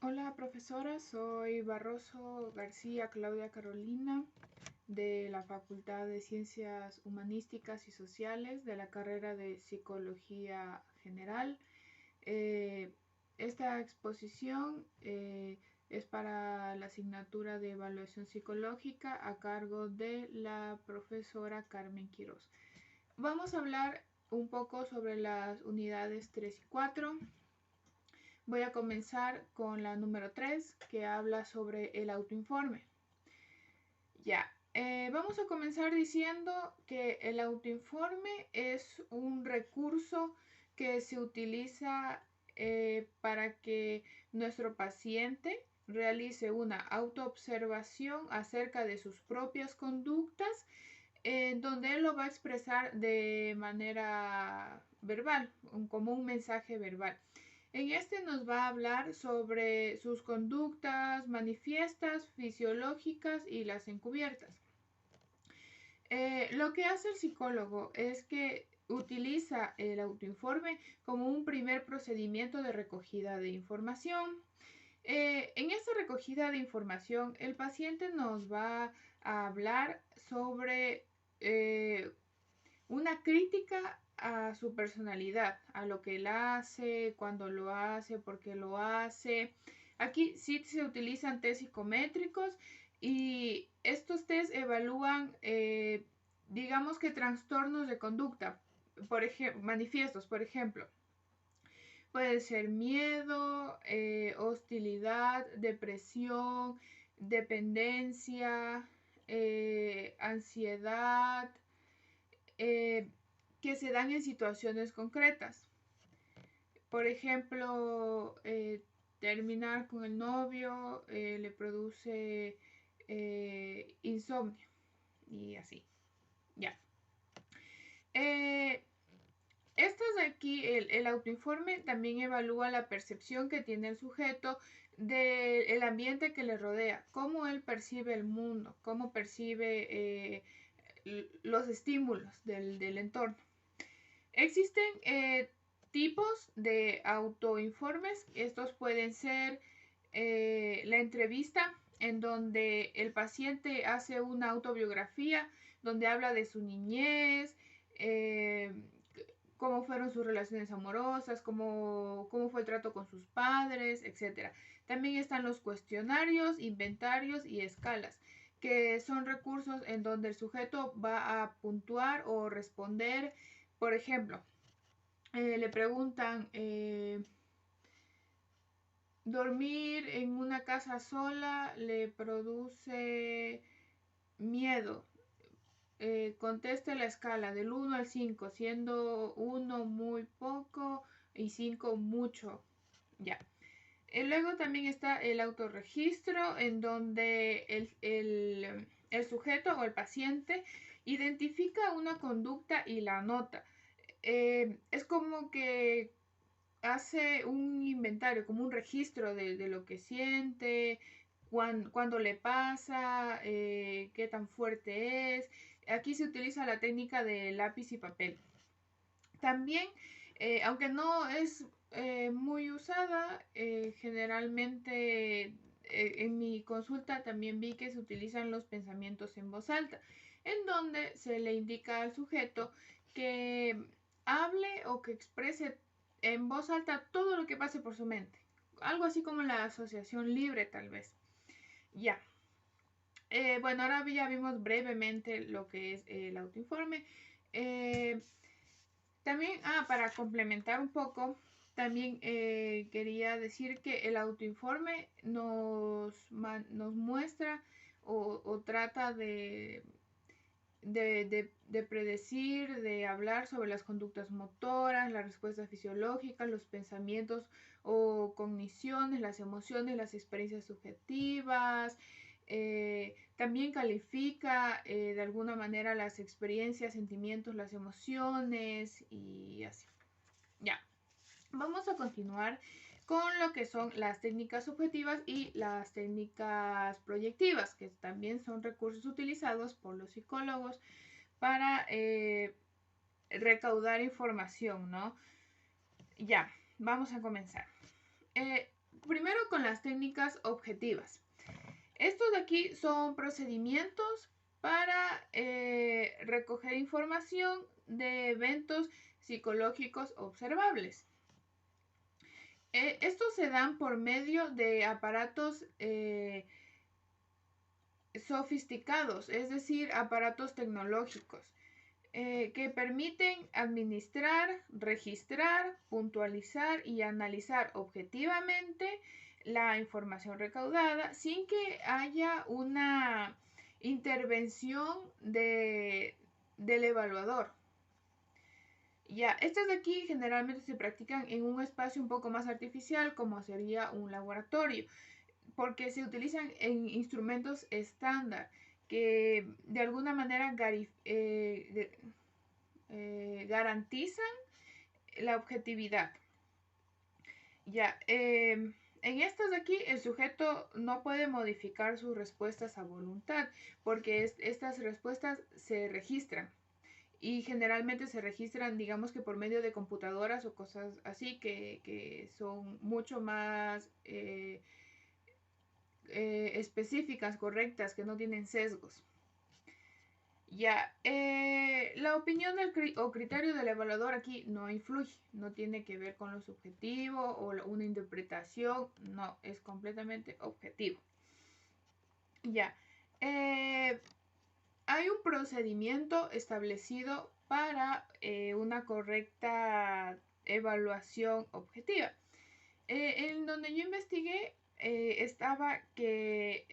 Hola profesora, soy Barroso García Claudia Carolina de la Facultad de Ciencias Humanísticas y Sociales de la carrera de Psicología General. Eh, esta exposición es para la asignatura de Evaluación Psicológica a cargo de la profesora Carmen Quirós. Vamos a hablar un poco sobre las unidades 3 y 4. Voy a comenzar con la número 3, que habla sobre el autoinforme. Vamos a comenzar diciendo que el autoinforme es un recurso que se utiliza para que nuestro paciente realice una autoobservación acerca de sus propias conductas, donde él lo va a expresar de manera verbal, como un mensaje verbal. En este nos va a hablar sobre sus conductas manifiestas, fisiológicas y las encubiertas. Lo que hace el psicólogo es que utiliza el autoinforme como un primer procedimiento de recogida de información. En esta recogida de información, el paciente nos va a hablar sobre una crítica a su personalidad, a lo que él hace, cuando lo hace, por qué lo hace. Aquí sí se utilizan test psicométricos y estos test evalúan, digamos que trastornos de conducta, manifiestos, por ejemplo. Puede ser miedo, hostilidad, depresión, dependencia, ansiedad, eh, que se dan en situaciones concretas. Por ejemplo, terminar con el novio le produce insomnio y así. Ya. Estos de aquí, el autoinforme también evalúa la percepción que tiene el sujeto del ambiente que le rodea, cómo él percibe el mundo, cómo percibe los estímulos del entorno. Existen tipos de autoinformes. Estos pueden ser la entrevista, en donde el paciente hace una autobiografía, donde habla de su niñez, cómo fueron sus relaciones amorosas, cómo fue el trato con sus padres, etc. También están los cuestionarios, inventarios y escalas, que son recursos en donde el sujeto va a puntuar o responder. Por ejemplo, le preguntan, ¿dormir en una casa sola le produce miedo? Conteste la escala del 1 al 5, siendo 1 muy poco y 5 mucho. Ya. Luego también está el autorregistro, en donde el sujeto o el paciente identifica una conducta y la anota. Es como que hace un inventario, como un registro de lo que siente, cuándo le pasa, qué tan fuerte es. Aquí se utiliza la técnica de lápiz y papel. También, aunque no es muy usada, generalmente en mi consulta también vi que se utilizan los pensamientos en voz alta, en donde se le indica al sujeto que hable o que exprese en voz alta todo lo que pase por su mente. Algo así como la asociación libre, tal vez. Ya. Bueno, ahora ya vimos brevemente lo que es el autoinforme. También, para complementar un poco, también quería decir que el autoinforme nos muestra o trata de predecir, de hablar sobre las conductas motoras, las respuestas fisiológicas, los pensamientos o cogniciones, las emociones, las experiencias subjetivas. También califica de alguna manera las experiencias, sentimientos, las emociones y así. Ya, vamos a continuar con lo que son las técnicas subjetivas y las técnicas proyectivas, que también son recursos utilizados por los psicólogos para recaudar información, ¿no? Ya, vamos a comenzar. primero con las técnicas objetivas. Estos de aquí son procedimientos para recoger información de eventos psicológicos observables. Estos se dan por medio de aparatos sofisticados, es decir, aparatos tecnológicos, que permiten administrar, registrar, puntualizar y analizar objetivamente la información recaudada sin que haya una intervención del evaluador. Ya, estas de aquí generalmente se practican en un espacio un poco más artificial, como sería un laboratorio, porque se utilizan en instrumentos estándar que de alguna manera garantizan la objetividad. Ya, en estas de aquí el sujeto no puede modificar sus respuestas a voluntad, porque estas respuestas se registran. Y generalmente se registran, digamos que por medio de computadoras o cosas así, que son mucho más específicas, correctas, que no tienen sesgos. Ya, la opinión o criterio del evaluador aquí no influye, no tiene que ver con lo subjetivo o una interpretación, no, es completamente objetivo. Ya, hay un procedimiento establecido para una correcta evaluación objetiva. En donde yo investigué estaba que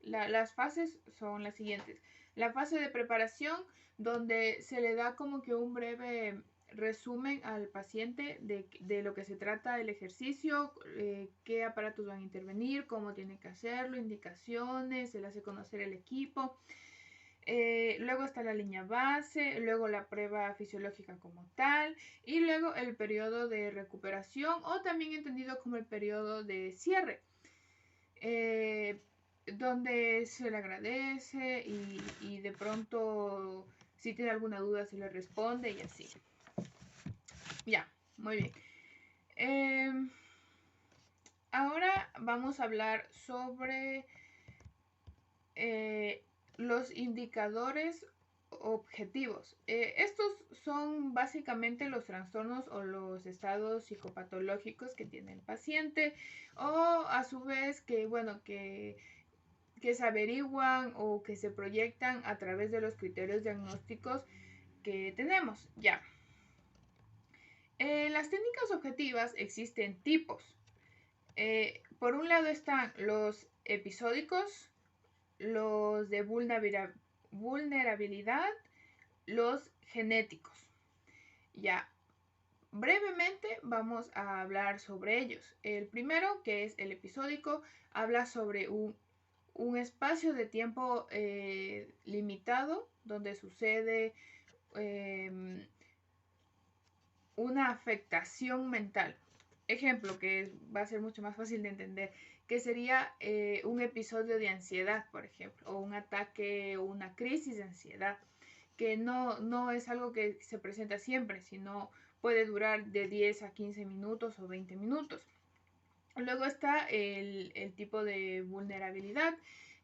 las fases son las siguientes. La fase de preparación, donde se le da como que un breve resumen al paciente de lo que se trata el ejercicio, qué aparatos van a intervenir, cómo tiene que hacerlo, indicaciones, se le hace conocer el equipo. Luego está la línea base, luego la prueba fisiológica como tal y luego el periodo de recuperación o también entendido como el periodo de cierre, donde se le agradece y de pronto si tiene alguna duda se le responde y así. Ya, muy bien. Ahora vamos a hablar sobre los indicadores objetivos. Estos son básicamente los trastornos o los estados psicopatológicos que tiene el paciente o a su vez que se averiguan o que se proyectan a través de los criterios diagnósticos que tenemos. Ya. En las técnicas objetivas existen tipos. Por un lado están los episódicos, los de vulnerabilidad, los genéticos. Ya, brevemente vamos a hablar sobre ellos. El primero, que es el episódico, habla sobre un espacio de tiempo limitado donde sucede una afectación mental. Ejemplo que va a ser mucho más fácil de entender, que sería un episodio de ansiedad, por ejemplo, o un ataque o una crisis de ansiedad, que no es algo que se presenta siempre, sino puede durar de 10 a 15 minutos o 20 minutos. Luego está el tipo de vulnerabilidad,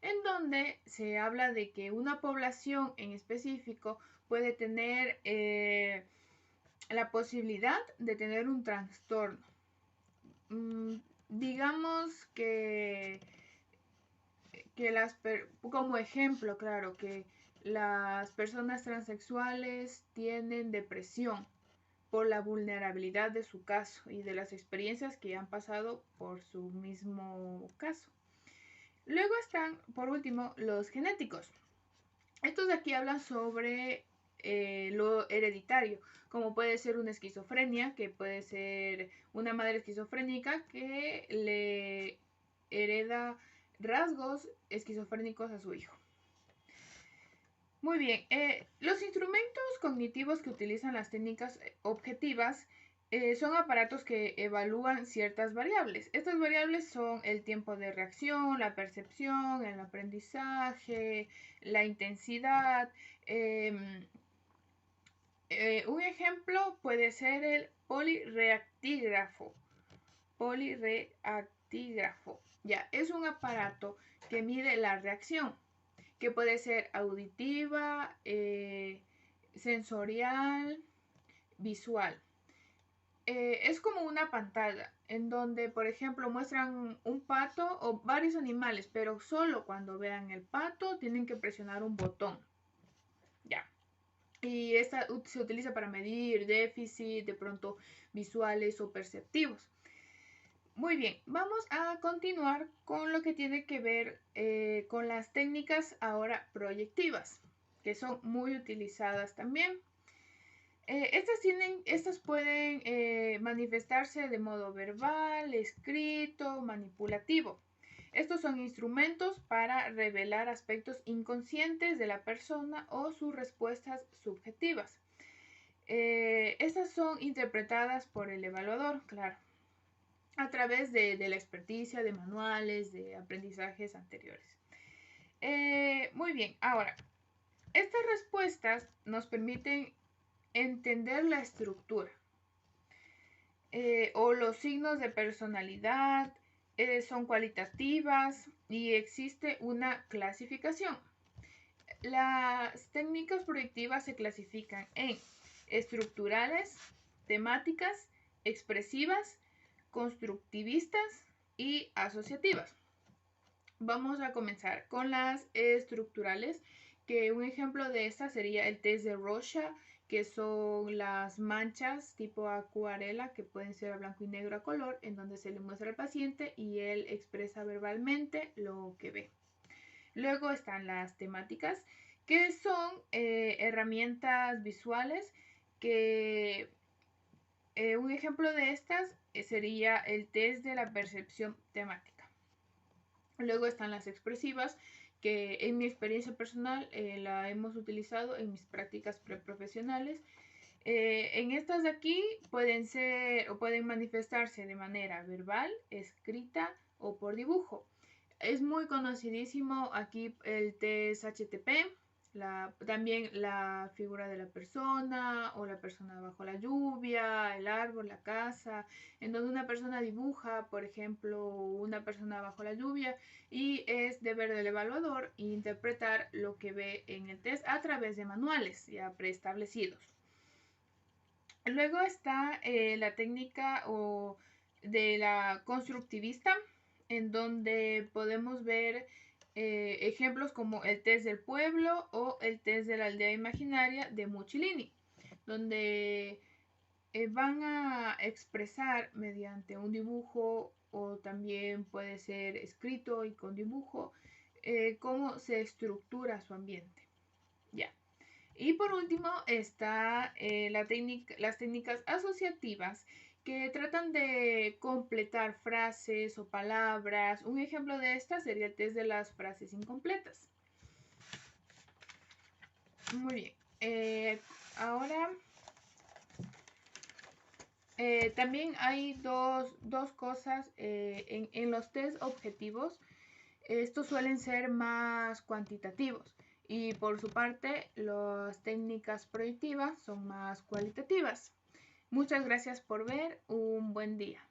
en donde se habla de que una población en específico puede tener la posibilidad de tener un trastorno. Digamos como ejemplo, claro, que las personas transexuales tienen depresión por la vulnerabilidad de su caso y de las experiencias que han pasado por su mismo caso. Luego están, por último, los genéticos. Estos de aquí hablan sobre lo hereditario, como puede ser una esquizofrenia, que puede ser una madre esquizofrénica que le hereda rasgos esquizofrénicos a su hijo. Muy bien, los instrumentos cognitivos que utilizan las técnicas objetivas son aparatos que evalúan ciertas variables. Estas variables son el tiempo de reacción, la percepción, el aprendizaje, la intensidad, Un ejemplo puede ser el polirreactígrafo. Polirreactígrafo. Ya, es un aparato que mide la reacción, que puede ser auditiva, sensorial, visual. Es como una pantalla en donde, por ejemplo, muestran un pato o varios animales, pero solo cuando vean el pato tienen que presionar un botón. Ya. Y esta se utiliza para medir déficit, de pronto visuales o perceptivos. Muy bien, vamos a continuar con lo que tiene que ver con las técnicas ahora proyectivas, que son muy utilizadas también. Estas pueden manifestarse de modo verbal, escrito, manipulativo. Estos son instrumentos para revelar aspectos inconscientes de la persona o sus respuestas subjetivas. Estas son interpretadas por el evaluador, claro, a través de la experticia, de manuales, de aprendizajes anteriores. Muy bien, ahora, estas respuestas nos permiten entender la estructura o los signos de personalidad, son cualitativas y existe una clasificación. Las técnicas proyectivas se clasifican en estructurales, temáticas, expresivas, constructivistas y asociativas. Vamos a comenzar con las estructurales, que un ejemplo de estas sería el test de Rorschach, que son las manchas tipo acuarela que pueden ser a blanco y negro a color, en donde se le muestra al paciente y él expresa verbalmente lo que ve. Luego están las temáticas, que son herramientas visuales que un ejemplo de estas sería el test de la percepción temática. Luego están las expresivas, que en mi experiencia personal la hemos utilizado en mis prácticas preprofesionales. En estas de aquí pueden ser o pueden manifestarse de manera verbal, escrita o por dibujo. Es muy conocidísimo aquí el test HTP, también la figura de la persona o la persona bajo la lluvia, el árbol, la casa, en donde una persona dibuja, por ejemplo, una persona bajo la lluvia y es deber del evaluador interpretar lo que ve en el test a través de manuales ya preestablecidos. Luego está la técnica de la constructivista, en donde podemos ver ejemplos como el test del pueblo o el test de la aldea imaginaria de Muccellini, donde van a expresar mediante un dibujo o también puede ser escrito y con dibujo cómo se estructura su ambiente. Ya. Y por último está las técnicas asociativas, que tratan de completar frases o palabras. Un ejemplo de estas sería el test de las frases incompletas. Muy bien. Ahora también hay dos cosas en los test objetivos. Estos suelen ser más cuantitativos y por su parte las técnicas proyectivas son más cualitativas. Muchas gracias por ver. Un buen día.